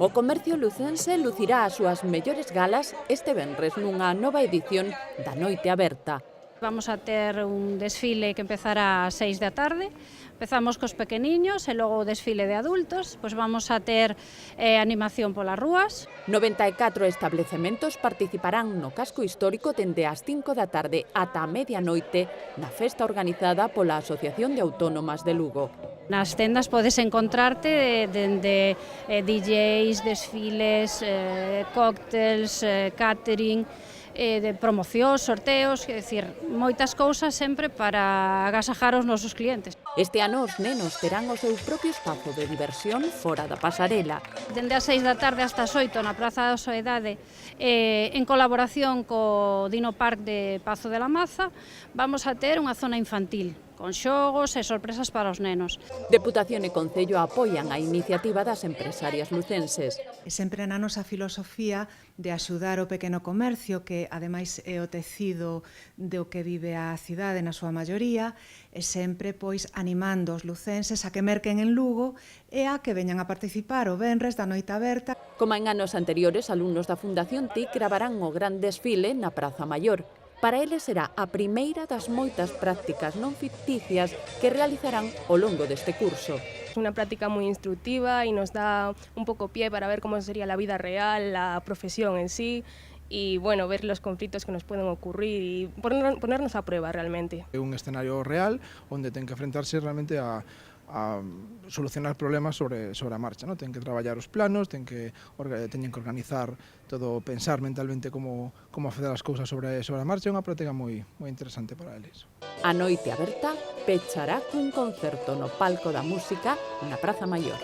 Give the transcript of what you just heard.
O comercio lucense lucirá as súas mellores galas este venres nunha nova edición da Noite Aberta. Vamos a ter un desfile que empezará ás 6 da tarde. Empezamos cos pequeniños e logo o desfile de adultos. Pois vamos a ter animación polas rúas. 94 establecementos participarán no casco histórico dende as 5 da tarde ata a medianoite na festa organizada pola Asociación de Autónomas de Lugo. Nas tendas podes encontrarte dende DJs, desfiles, cócteles, catering, de promocións, sorteos, quer decir, moitas cousas sempre para agasajar os nosos clientes. Este ano os nenos terán o seu propio espazo de diversión fora da pasarela. Dende as 6 da tarde hasta as 8 na Praza da Soedade, en colaboración co Dino Park de Pazo de la Maza, vamos a ter unha zona infantil, con xogos e sorpresas para os nenos. Deputación e Concello apoian a iniciativa das empresarias lucenses. E sempre na nosa filosofía de axudar o pequeno comercio, que ademais é o tecido do que vive a cidade na súa maioría, e sempre pois animando os lucenses a que merquen en Lugo e a que veñan a participar o venres da Noite Aberta. Como en anos anteriores, alumnos da Fundación TIC gravarán o gran desfile na Praza Maior. Para eles será a primeira das moitas prácticas non ficticias que realizarán ao longo deste curso. Es una práctica muy instructiva y nos da un poco pie para ver cómo sería la vida real, la profesión en sí y bueno, ver los conflictos que nos pueden ocurrir y ponernos a prueba realmente. É un escenario real onde ten que enfrentarse realmente a solucionar problemas sobre a marcha, ¿no? Ten que traballar os planos, teñen que organizar todo, pensar mentalmente como facer as cousas sobre a marcha. É unha práctica moi interesante para eles. A Noite Aberta pechará cun concerto no palco da música na Praza Maior.